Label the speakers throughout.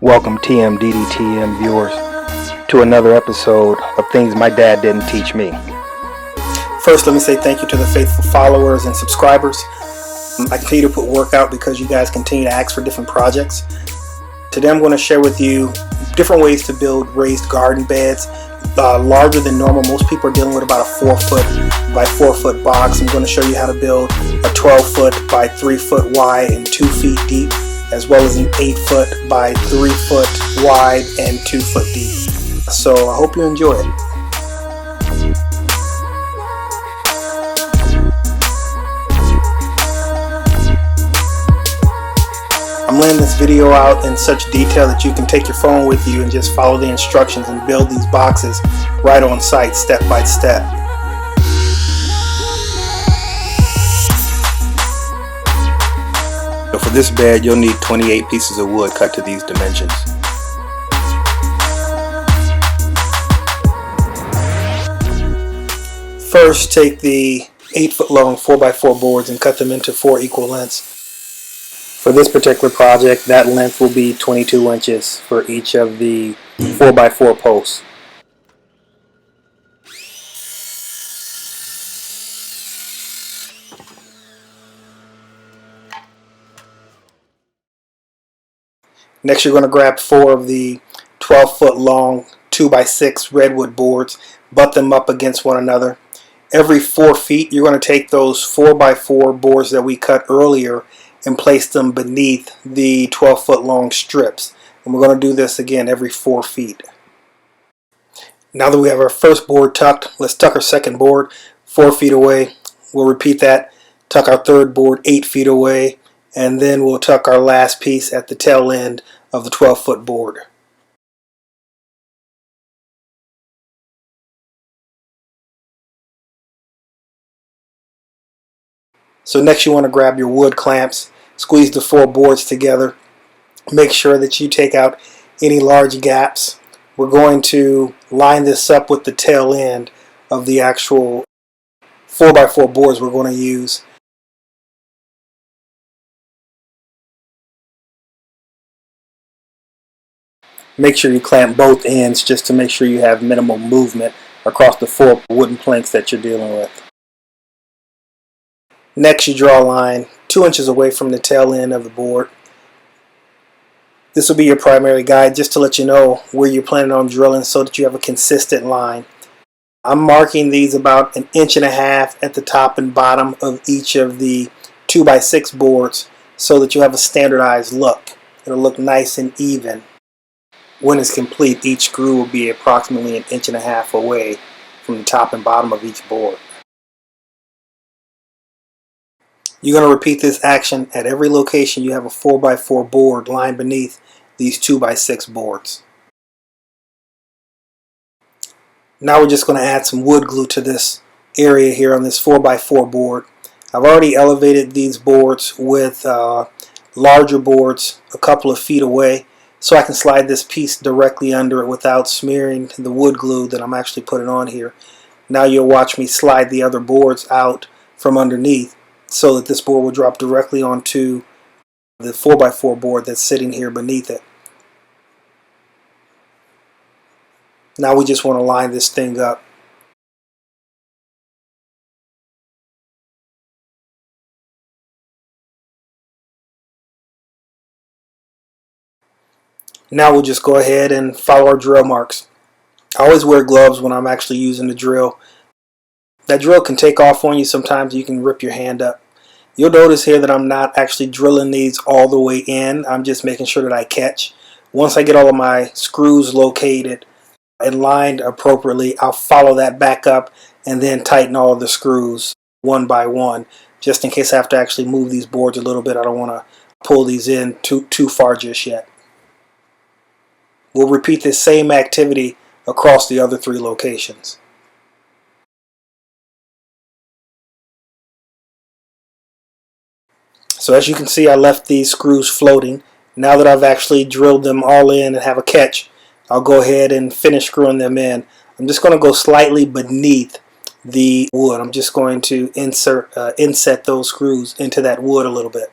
Speaker 1: Welcome TMDDTM viewers to another episode of Things My Dad Didn't Teach Me.
Speaker 2: First, let me say thank you to the faithful followers and subscribers. I continue to put work out because you guys continue to ask for different projects. Today I'm going to share with you different ways to build raised garden beds, larger than normal. Most people are dealing with about a 4 foot by 4 foot box. I'm going to show you how to build a 12 foot by 3 foot wide and 2 feet deep, as well as an 8 foot by 3 foot wide and 2 foot deep. So I hope you enjoy it. I'm laying this video out in such detail that you can take your phone with you and just follow the instructions and build these boxes right on site, step by step.
Speaker 1: So for this bed, you'll need 28 pieces of wood cut to these dimensions.
Speaker 2: First, take the 8 foot long 4x4 boards and cut them into 4 equal lengths. For this particular project, that length will be 22 inches for each of the 4x4 posts. Next, you're going to grab 4 of the 12 foot long 2x6 redwood boards, butt them up against one another. Every 4 feet, you're going to take those 4x4 boards that we cut earlier and place them beneath the 12 foot long strips. And we're going to do this again every 4 feet. Now that we have our first board tucked, let's tuck our second board 4 feet away. We'll repeat that, tuck our third board 8 feet away, and then we'll tuck our last piece at the tail end of the 12 foot board. So next you want to grab your wood clamps, squeeze the 4 boards together. Make sure that you take out any large gaps. We're going to line this up with the tail end of the actual 4x4 boards we're going to use. Make sure you clamp both ends just to make sure you have minimal movement across the 4 wooden planks that you're dealing with. Next, you draw a line 2 inches away from the tail end of the board. This will be your primary guide just to let you know where you're planning on drilling so that you have a consistent line. I'm marking these about 1.5 inches at the top and bottom of each of the 2x6 boards so that you have a standardized look. It'll look nice and even. When it's complete, each screw will be approximately 1.5 inches away from the top and bottom of each board. You're going to repeat this action at every location you have a 4x4 board lined beneath these 2x6 boards. Now we're just going to add some wood glue to this area here on this 4x4 board. I've already elevated these boards with larger boards a couple of feet away so I can slide this piece directly under it without smearing the wood glue that I'm actually putting on here. Now you'll watch me slide the other boards out from underneath so that this board will drop directly onto the 4x4 board that's sitting here beneath it. Now we just want to line this thing up. Now we'll just go ahead and follow our drill marks. I always wear gloves when I'm actually using the drill. That drill can take off on you sometimes. You can rip your hand up. You'll notice here that I'm not actually drilling these all the way in. I'm just making sure that I catch. Once I get all of my screws located and lined appropriately, I'll follow that back up and then tighten all of the screws one by one, just in case I have to actually move these boards a little bit. I don't want to pull these in too far just yet. We'll repeat this same activity across the other 3 locations. So as you can see, I left these screws floating. Now that I've actually drilled them all in and have a catch, I'll go ahead and finish screwing them in. I'm just going to go slightly beneath the wood. I'm just going to inset those screws into that wood a little bit.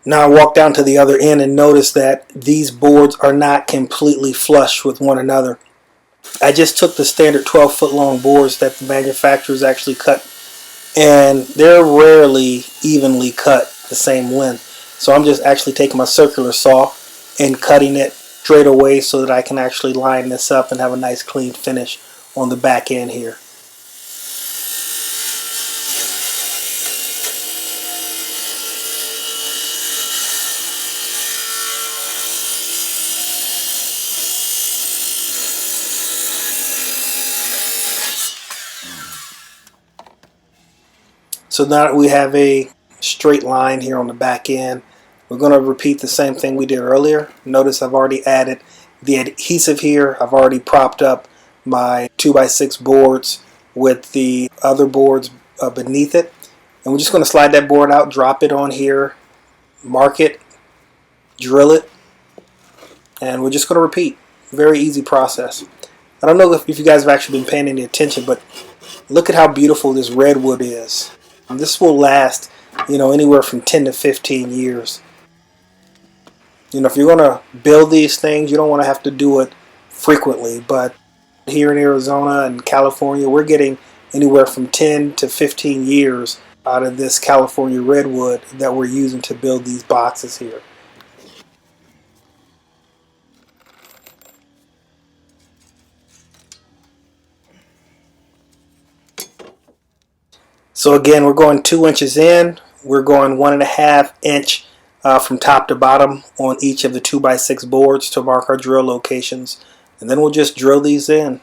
Speaker 2: Now I walk down to the other end and notice that these boards are not completely flush with one another. I just took the standard 12-foot long boards that the manufacturers actually cut, and they're rarely evenly cut the same length. So I'm just actually taking my circular saw and cutting it straight away so that I can actually line this up and have a nice clean finish on the back end here. So now that we have a straight line here on the back end, we're going to repeat the same thing we did earlier. Notice I've already added the adhesive here. I've already propped up my 2x6 boards with the other boards beneath it. And we're just going to slide that board out, drop it on here, mark it, drill it, and we're just going to repeat. Very easy process. I don't know if you guys have actually been paying any attention, but look at how beautiful this redwood is. This will last, anywhere from 10 to 15 years. If you're going to build these things, you don't want to have to do it frequently. But here in Arizona and California, we're getting anywhere from 10 to 15 years out of this California redwood that we're using to build these boxes here. So again, we're going 2 inches in. We're going 1.5 inch from top to bottom on each of the 2x6 boards to mark our drill locations. And then we'll just drill these in.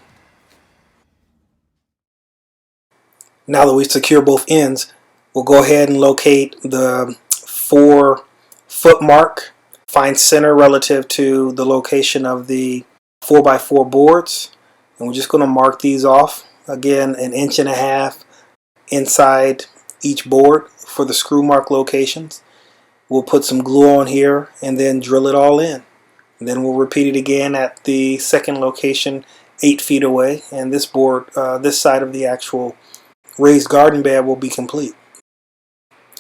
Speaker 2: Now that we secure both ends, we'll go ahead and locate the 4-foot mark, find center relative to the location of the 4x4 boards. And we're just going to mark these off. Again, 1.5 inches inside each board for the screw mark locations. We'll put some glue on here and then drill it all in. And then we'll repeat it again at the second location 8 feet away, and this board, this side of the actual raised garden bed will be complete.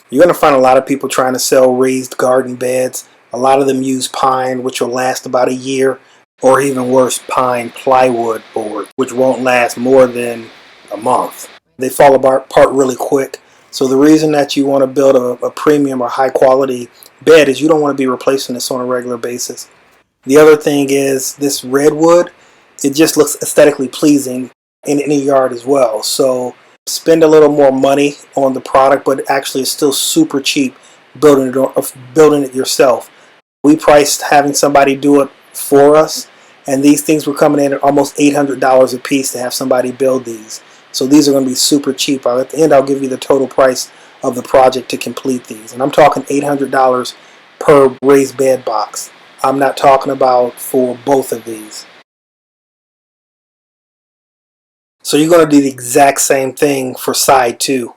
Speaker 2: You're going to find a lot of people trying to sell raised garden beds. A lot of them use pine, which will last about a year, or even worse, pine plywood board, which won't last more than a month. They fall apart really quick. So the reason that you want to build a premium or high quality bed is you don't want to be replacing this on a regular basis. The other thing is this redwood, it just looks aesthetically pleasing in any yard as well. So spend a little more money on the product, but actually it's still super cheap building it yourself. We priced having somebody do it for us, and these things were coming in at almost $800 a piece to have somebody build these. So these are going to be super cheap. At the end, I'll give you the total price of the project to complete these. And I'm talking $800 per raised bed box. I'm not talking about for both of these. So you're going to do the exact same thing for side 2.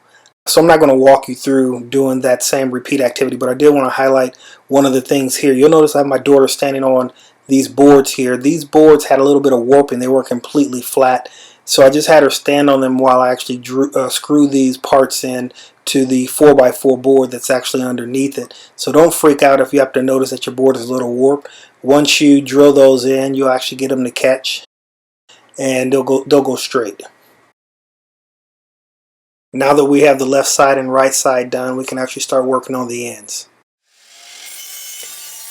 Speaker 2: So I'm not going to walk you through doing that same repeat activity, but I did want to highlight one of the things here. You'll notice I have my daughter standing on these boards here. These boards had a little bit of warping. They weren't completely flat. So I just had her stand on them while I actually screw these parts in to the 4x4 board that's actually underneath it. So don't freak out if you have to notice that your board is a little warped. Once you drill those in, you'll actually get them to catch, and they'll go straight. Now that we have the left side and right side done, we can actually start working on the ends.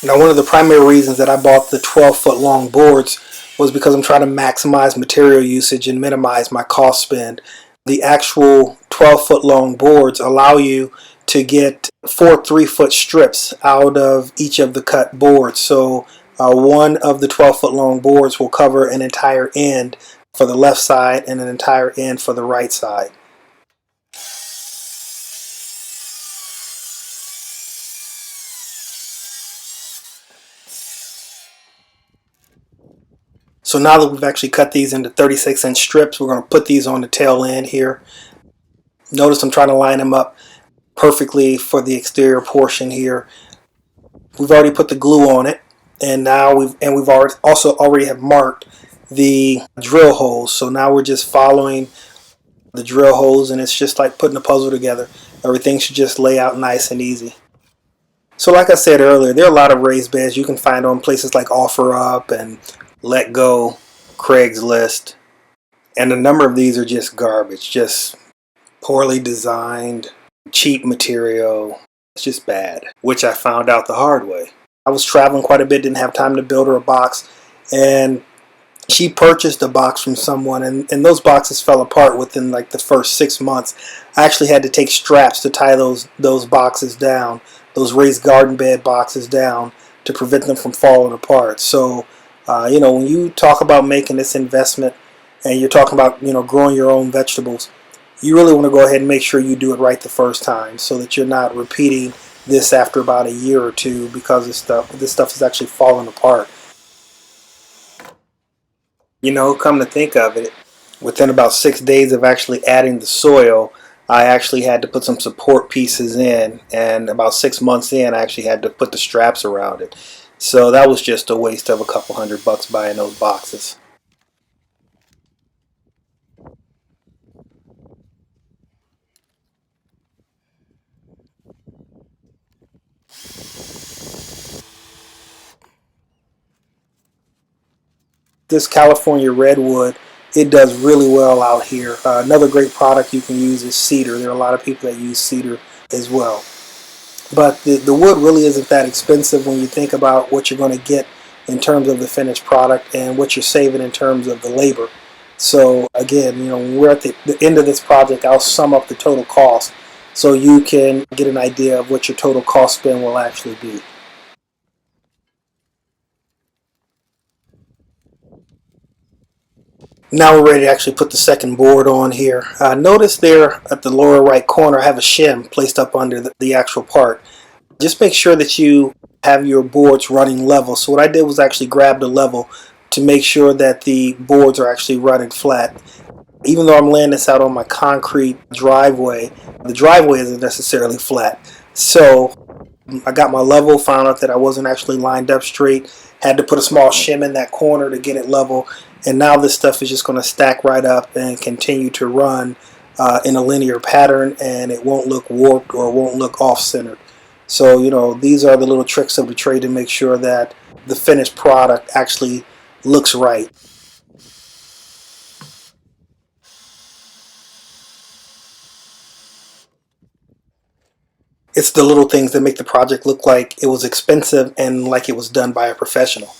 Speaker 2: Now, one of the primary reasons that I bought the 12-foot long boards was because I'm trying to maximize material usage and minimize my cost spend. The actual 12-foot long boards allow you to get 4 3-foot strips out of each of the cut boards. So one of the 12-foot long boards will cover an entire end for the left side and an entire end for the right side. So now that we've actually cut these into 36-inch strips, we're going to put these on the tail end here. Notice I'm trying to line them up perfectly for the exterior portion here. We've already put the glue on it, and now we've already have marked the drill holes. So now we're just following the drill holes, and it's just like putting a puzzle together. Everything should just lay out nice and easy. So like I said earlier, there are a lot of raised beds you can find on places like OfferUp and LetGo, Craigslist, and a number of these are just garbage, just poorly designed, cheap material. It's just bad, which I found out the hard way. I was traveling quite a bit, didn't have time to build her a box, and she purchased a box from someone, and those boxes fell apart within like the first 6 months. I actually had to take straps to tie those boxes down, those raised garden bed boxes down, to prevent them from falling apart. So, when you talk about making this investment and you're talking about growing your own vegetables, you really want to go ahead and make sure you do it right the first time, so that you're not repeating this after about a year or two, because this stuff is actually falling apart. Come to think of it, within about 6 days of actually adding the soil, I actually had to put some support pieces in, and about 6 months in, I actually had to put the straps around it. So that was just a waste of a couple $100 buying those boxes. This California redwood, it does really well out here. Another great product you can use is cedar. There are a lot of people that use cedar as well. But the wood really isn't that expensive when you think about what you're going to get in terms of the finished product and what you're saving in terms of the labor. So again, when we're at the end of this project, I'll sum up the total cost so you can get an idea of what your total cost spend will actually be. Now we're ready to actually put the second board on here. Notice there at the lower right corner I have a shim placed up under the actual part. Just make sure that you have your boards running level. So what I did was actually grab the level to make sure that the boards are actually running flat. Even though I'm laying this out on my concrete driveway, the driveway isn't necessarily flat. So I got my level, found out that I wasn't actually lined up straight, had to put a small shim in that corner to get it level, and now this stuff is just going to stack right up and continue to run in a linear pattern, and it won't look warped or won't look off-centered. So, these are the little tricks of the trade to make sure that the finished product actually looks right. It's the little things that make the project look like it was expensive and like it was done by a professional.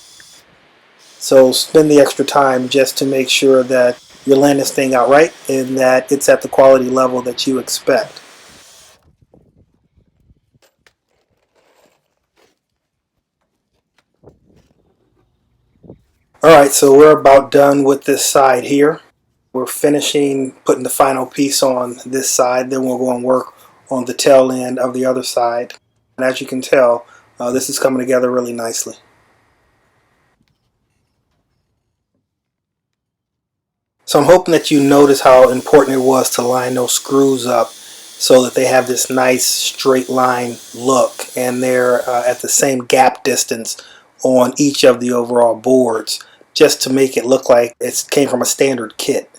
Speaker 2: So spend the extra time just to make sure that you're laying this thing out right and that it's at the quality level that you expect. Alright, so we're about done with this side here. We're finishing putting the final piece on this side, then we'll go and work on the tail end of the other side. And as you can tell, this is coming together really nicely. So I'm hoping that you notice how important it was to line those screws up so that they have this nice straight line look, and they're at the same gap distance on each of the overall boards, just to make it look like it came from a standard kit.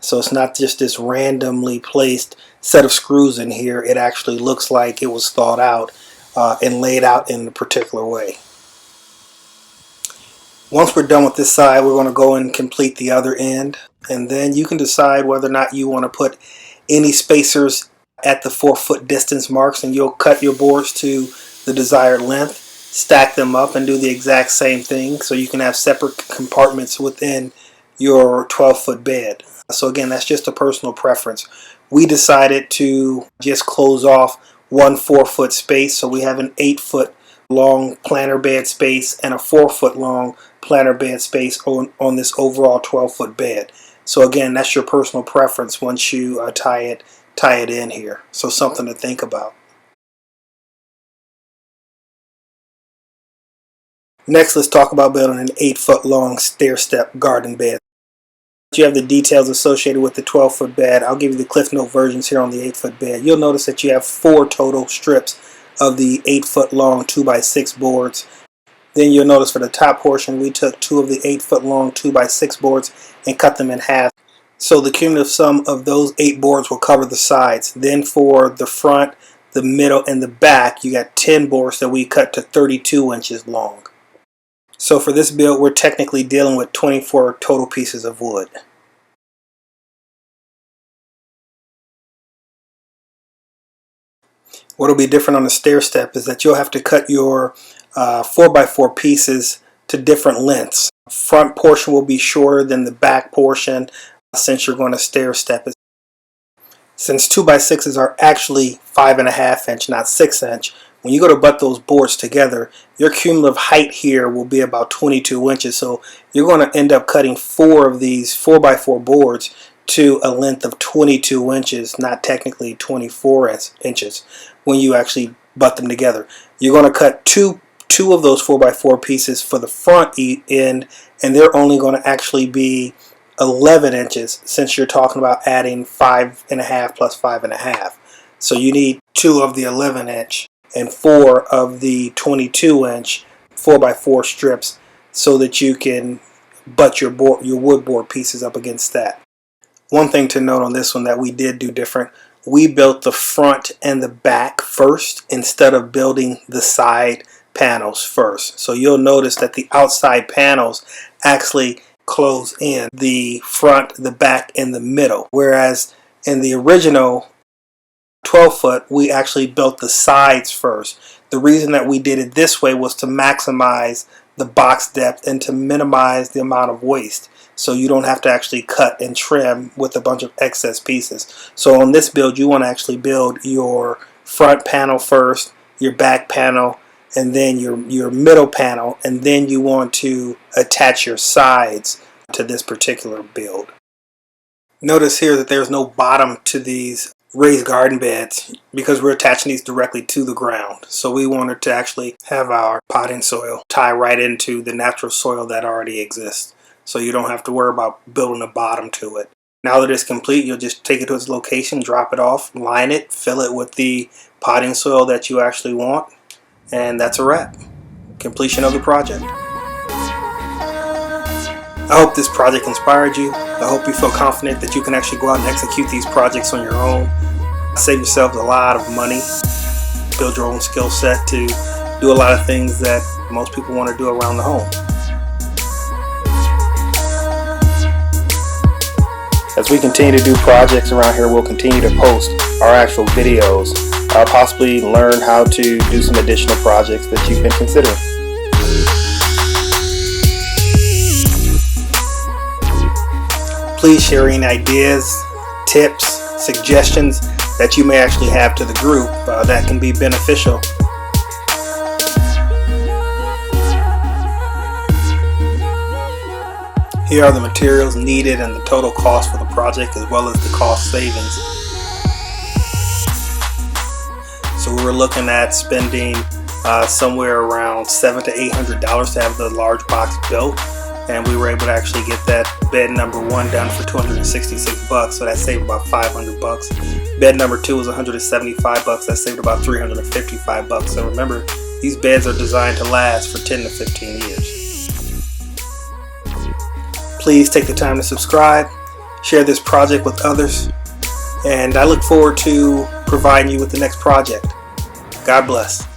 Speaker 2: So it's not just this randomly placed set of screws in here. It actually looks like it was thought out and laid out in a particular way. Once we're done with this side, we're going to go and complete the other end, and then you can decide whether or not you want to put any spacers at the 4-foot distance marks, and you'll cut your boards to the desired length, stack them up, and do the exact same thing so you can have separate compartments within your 12-foot bed. So again, that's just a personal preference. We decided to just close off one 4-foot space, so we have an 8-foot long planter bed space and a 4-foot long planter bed space on this overall 12-foot bed. So again, that's your personal preference once you tie it in here. So something to think about. Next, let's talk about building an 8-foot long stair step garden bed. You have the details associated with the 12-foot bed. I'll give you the Cliff Note versions here on the 8-foot bed. You'll notice that you have 4 total strips of the 8-foot long 2x6 boards. Then you'll notice for the top portion, we took 2 of the 8-foot long 2x6 boards and cut them in half. So the cumulative sum of those 8 boards will cover the sides. Then for the front, the middle, and the back, you got 10 boards that we cut to 32 inches long. So for this build, we're technically dealing with 24 total pieces of wood. What will be different on the stair step is that you'll have to cut your 4x4 pieces to different lengths. Front portion will be shorter than the back portion since you're going to stair step it. Since 2x6s are actually 5.5 inch, not 6 inch, when you go to butt those boards together, your cumulative height here will be about 22 inches. So you're going to end up cutting 4 of these 4x4 boards to a length of 22 inches, not technically 24 inches, when you actually butt them together. You're going to cut two of those 4x4 pieces for the front end, and they're only going to actually be 11 inches since you're talking about adding 5.5 plus 5.5. So you need 2 of the 11 inch and 4 of the 22 inch 4x4 strips so that you can butt your wood board pieces up against that. One thing to note on this one that we did do different, we built the front and the back first instead of building the side panels first. So you'll notice that the outside panels actually close in the front, the back, and the middle. Whereas in the original 12-foot, we actually built the sides first. The reason that we did it this way was to maximize the box depth and to minimize the amount of waste. So you don't have to actually cut and trim with a bunch of excess pieces. So on this build, you want to actually build your front panel first, your back panel, and then your middle panel, and then you want to attach your sides to this particular build. Notice here that there's no bottom to these raised garden beds because we're attaching these directly to the ground. So we wanted to actually have our potting soil tie right into the natural soil that already exists. So you don't have to worry about building a bottom to it. Now that it's complete, you'll just take it to its location, drop it off, line it, fill it with the potting soil that you actually want, and that's a wrap. Completion of the project. I hope this project inspired you. I hope you feel confident that you can actually go out and execute these projects on your own. Save yourselves a lot of money. Build your own skill set to do a lot of things that most people want to do around the home.
Speaker 1: As we continue to do projects around here, we'll continue to post our actual videos, possibly learn how to do some additional projects that you've been considering.
Speaker 2: Please share any ideas, tips, suggestions that you may actually have to the group that can be beneficial. Here are the materials needed and the total cost for the project, as well as the cost savings. So we were looking at spending somewhere around $700 to $800 to have the large box built, and we were able to actually get that bed number 1 done for $266, so that saved about $500. Bed number 2 was $175, that saved about $355. So remember, these beds are designed to last for 10 to 15 years. Please take the time to subscribe, share this project with others, and I look forward to providing you with the next project. God bless.